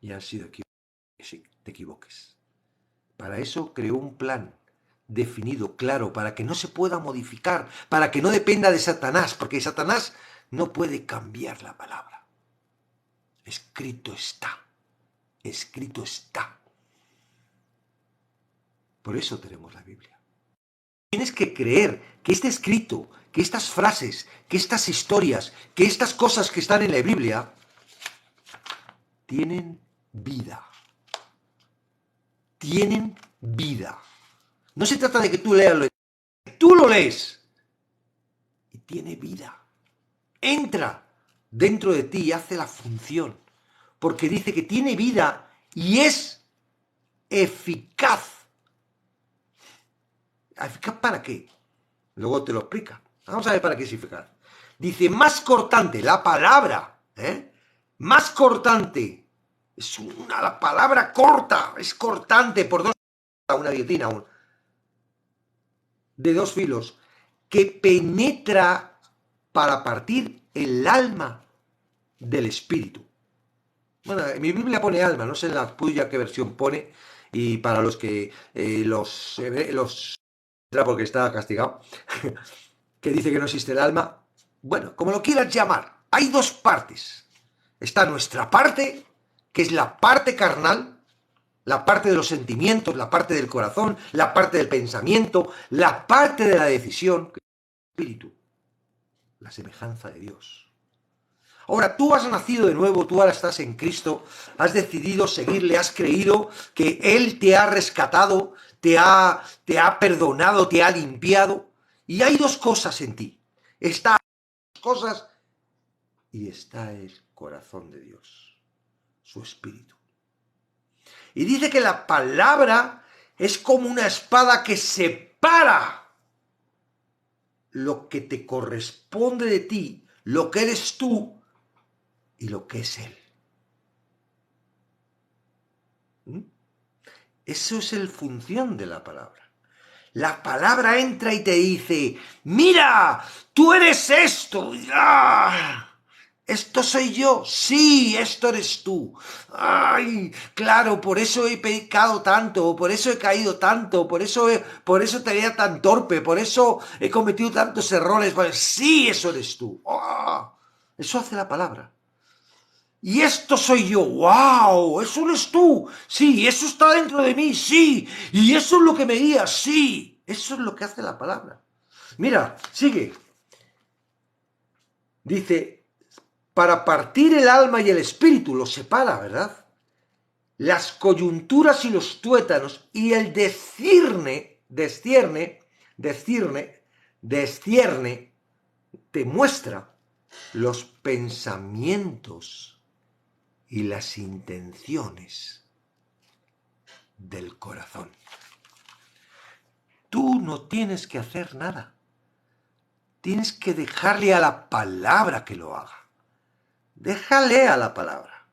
Y han sido que te equivoques. Para eso creó un plan definido, claro, para que no se pueda modificar, para que no dependa de Satanás, porque Satanás no puede cambiar la palabra. Escrito está. Escrito está. Por eso tenemos la Biblia. Tienes que creer que este escrito, que estas frases, que estas historias, que estas cosas que están en la Biblia tienen vida. Tienen vida. No se trata de que tú leas, tú lo lees y tiene vida. Entra dentro de ti y hace la función. Porque dice que tiene vida y es eficaz. ¿Eficaz para qué? Luego te lo explica. Vamos a ver para qué es eficaz. Dice, más cortante, la palabra, más cortante. Es la palabra corta, es cortante por dos, una guillotina, de dos filos, que penetra para partir el alma del espíritu. Bueno, en mi Biblia pone alma, no sé en la tuya qué versión pone, y para los que los porque está castigado, que dice que no existe el alma, bueno, como lo quieras llamar, hay dos partes. Está nuestra parte, que es la parte carnal, la parte de los sentimientos, la parte del corazón, la parte del pensamiento, la parte de la decisión, que es el espíritu, la semejanza de Dios. Ahora, tú has nacido de nuevo, tú ahora estás en Cristo, has decidido seguirle, has creído que Él te ha rescatado, te ha perdonado, te ha limpiado. Y hay dos cosas en ti. Está las cosas y está el corazón de Dios, su espíritu. Y dice que la palabra es como una espada que separa lo que te corresponde de ti, lo que eres tú y lo que es Él. ¿Mm? Eso es el función de la palabra. La palabra entra y te dice, mira, tú eres esto. ¡Ah! ¿Esto soy yo? Sí, esto eres tú. Ay, claro, por eso he pecado tanto, por eso he caído tanto, por eso te veía tan torpe, por eso he cometido tantos errores. Sí, eso eres tú. ¡Ah! Eso hace la palabra. Y esto soy yo, wow, eso eres tú, sí, eso está dentro de mí, sí, y eso es lo que me guía, sí, eso es lo que hace la palabra. Mira, sigue, dice, para partir el alma y el espíritu, los separa, ¿verdad? Las coyunturas y los tuétanos y el descierne, te muestra los pensamientos y las intenciones del corazón. Tú no tienes que hacer nada. Tienes que dejarle a la palabra que lo haga. Déjale a la palabra.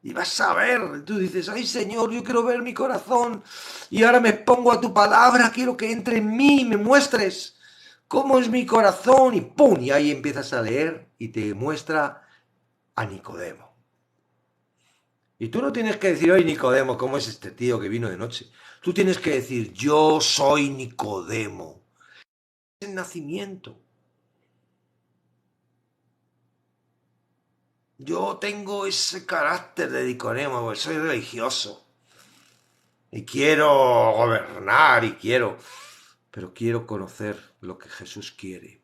Y vas a ver, tú dices, ay Señor, yo quiero ver mi corazón. Y ahora me pongo a tu palabra, quiero que entre en mí y me muestres cómo es mi corazón. Y ¡pum! Y ahí empiezas a leer y te muestra a Nicodemo. Y tú no tienes que decir, oye Nicodemo, ¿cómo es este tío que vino de noche? Tú tienes que decir, yo soy Nicodemo. Es el nacimiento. Yo tengo ese carácter de Nicodemo, porque soy religioso. Y quiero gobernar pero quiero conocer lo que Jesús quiere.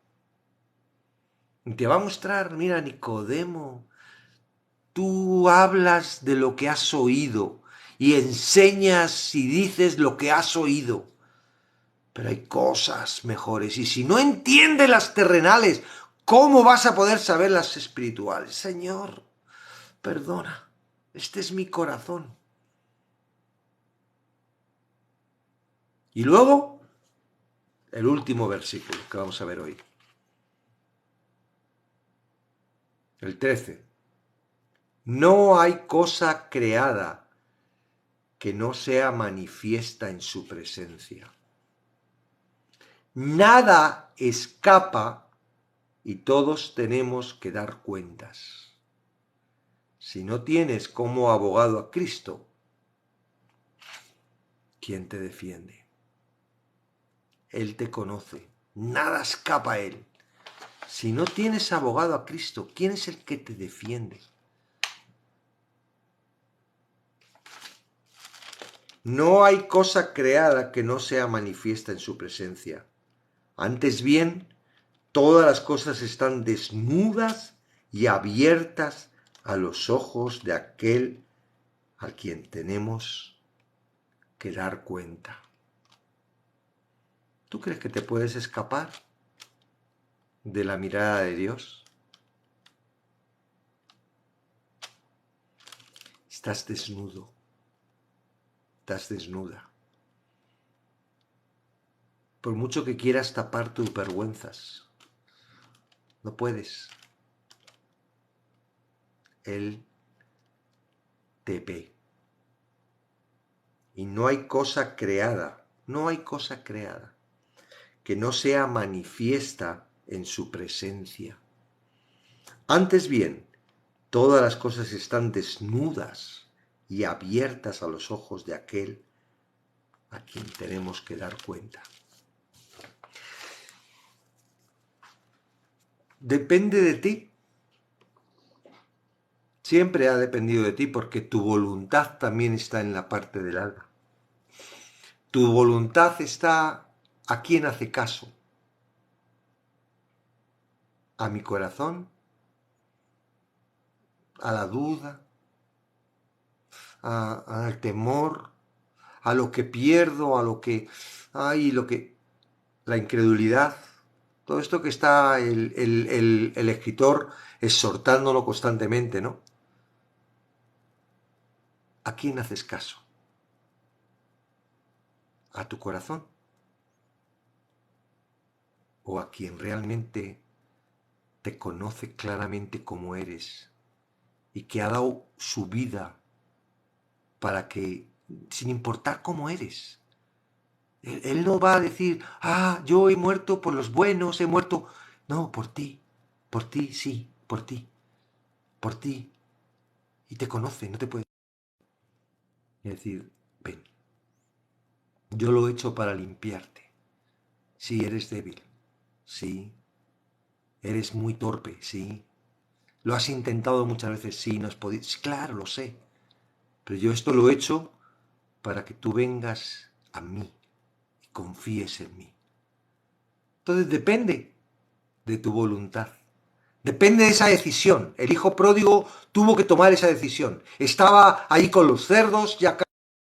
Y te va a mostrar, mira, Nicodemo, tú hablas de lo que has oído y enseñas y dices lo que has oído. Pero hay cosas mejores. Y si no entiendes las terrenales, ¿cómo vas a poder saber las espirituales? Señor, perdona, este es mi corazón. Y luego, el último versículo que vamos a ver hoy. El 13. No hay cosa creada que no sea manifiesta en su presencia. Nada escapa y todos tenemos que dar cuentas. Si no tienes como abogado a Cristo, ¿quién te defiende? Él te conoce. Nada escapa a Él. Si no tienes abogado a Cristo, ¿quién es el que te defiende? No hay cosa creada que no sea manifiesta en su presencia. Antes bien, todas las cosas están desnudas y abiertas a los ojos de aquel a quien tenemos que dar cuenta. ¿Tú crees que te puedes escapar de la mirada de Dios? Estás desnudo, estás desnuda. Por mucho que quieras tapar tus vergüenzas, no puedes. Él te ve. Y no hay cosa creada que no sea manifiesta en su presencia. Antes bien, todas las cosas están desnudas y abiertas a los ojos de aquel a quien tenemos que dar cuenta. Depende de ti. Siempre ha dependido de ti porque tu voluntad también está en la parte del alma. Tu voluntad está a quién hace caso. A mi corazón, a la duda, al temor, a lo que pierdo, a lo que hay, la incredulidad. Todo esto que está el escritor exhortándolo constantemente, ¿no? ¿A quién haces caso? ¿A tu corazón? o a quien realmente te conoce claramente como eres y que ha dado su vida para que, sin importar cómo eres, él no va a decir, yo he muerto por los buenos, he muerto. No, por ti, sí, por ti. Y te conoce, no te puede decir, ven, yo lo he hecho para limpiarte. Sí, eres débil, sí, eres muy torpe, sí. Lo has intentado muchas veces, sí, no has podido. Sí, claro, lo sé. Pero yo esto lo he hecho para que tú vengas a mí y confíes en mí. Entonces depende de tu voluntad. Depende de esa decisión. El hijo pródigo tuvo que tomar esa decisión. Estaba ahí con los cerdos, ya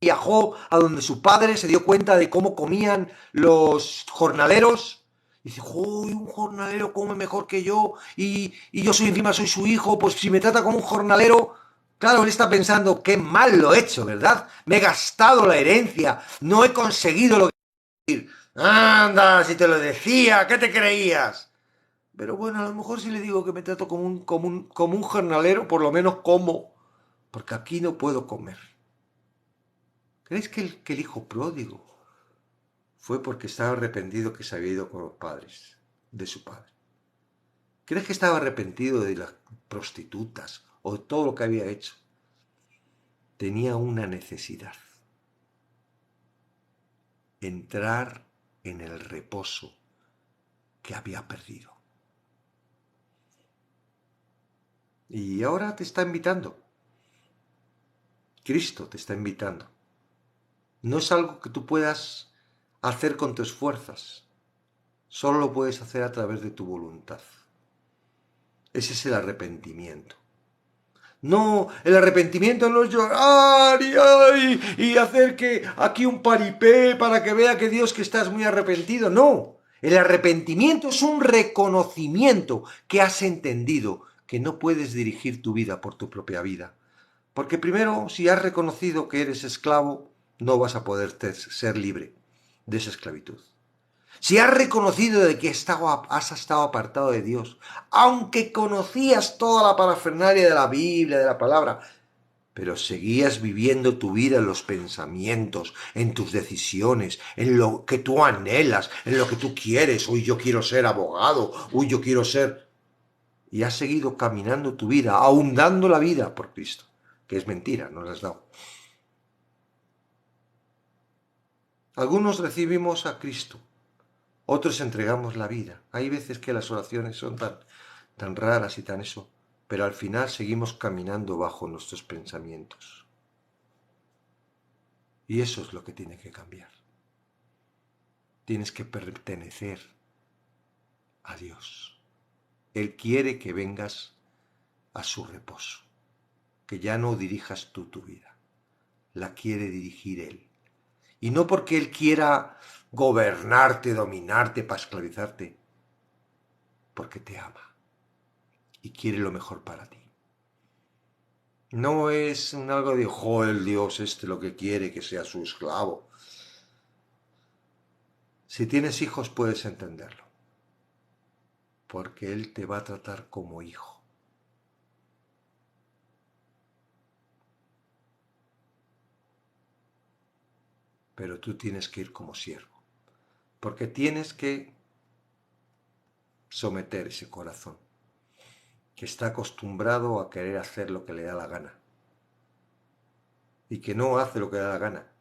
viajó a donde su padre se dio cuenta de cómo comían los jornaleros. Y dice, uy, un jornalero come mejor que yo y yo soy encima soy su hijo, pues si me trata como un jornalero, claro, él está pensando, qué mal lo he hecho, ¿verdad? Me he gastado la herencia, no he conseguido lo que... Anda, si te lo decía, ¿qué te creías? Pero bueno, a lo mejor si le digo que me trato como un jornalero, por lo menos como, porque aquí no puedo comer. ¿Crees que el hijo pródigo fue porque estaba arrepentido que se había ido con los padres de su padre? ¿Crees que estaba arrepentido de las prostitutas o de todo lo que había hecho? Tenía una necesidad: entrar en el reposo que había perdido. Y ahora te está invitando. Cristo te está invitando. No es algo que tú puedas hacer con tus fuerzas. Solo lo puedes hacer a través de tu voluntad. Ese es el arrepentimiento. No, el arrepentimiento no es llorar y hacer que aquí un paripé para que vea que Dios que estás muy arrepentido. No, el arrepentimiento es un reconocimiento que has entendido que no puedes dirigir tu vida por tu propia vida. Porque primero, si has reconocido que eres esclavo, no vas a poder ser libre de esa esclavitud. Si has reconocido de que has estado apartado de Dios, aunque conocías toda la parafernalia de la Biblia, de la palabra, pero seguías viviendo tu vida en los pensamientos, en tus decisiones, en lo que tú anhelas, en lo que tú quieres. Uy, yo quiero ser abogado, uy, yo quiero ser... Y has seguido caminando tu vida, aun dando la vida por Cristo, que es mentira, no la has dado. Algunos recibimos a Cristo, otros entregamos la vida. Hay veces que las oraciones son tan raras y tan eso, pero al final seguimos caminando bajo nuestros pensamientos. Y eso es lo que tiene que cambiar. Tienes que pertenecer a Dios. Él quiere que vengas a su reposo, que ya no dirijas tú tu vida, la quiere dirigir Él. Y no porque Él quiera gobernarte, dominarte, para esclavizarte, porque te ama y quiere lo mejor para ti. No es algo de, el Dios lo que quiere que sea su esclavo. Si tienes hijos puedes entenderlo, porque Él te va a tratar como hijo. Pero tú tienes que ir como siervo, porque tienes que someter ese corazón, que está acostumbrado a querer hacer lo que le da la gana, y que no hace lo que le da la gana,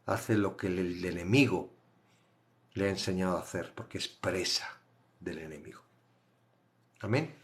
hace lo que el enemigo le ha enseñado a hacer, porque es presa del enemigo. Amén.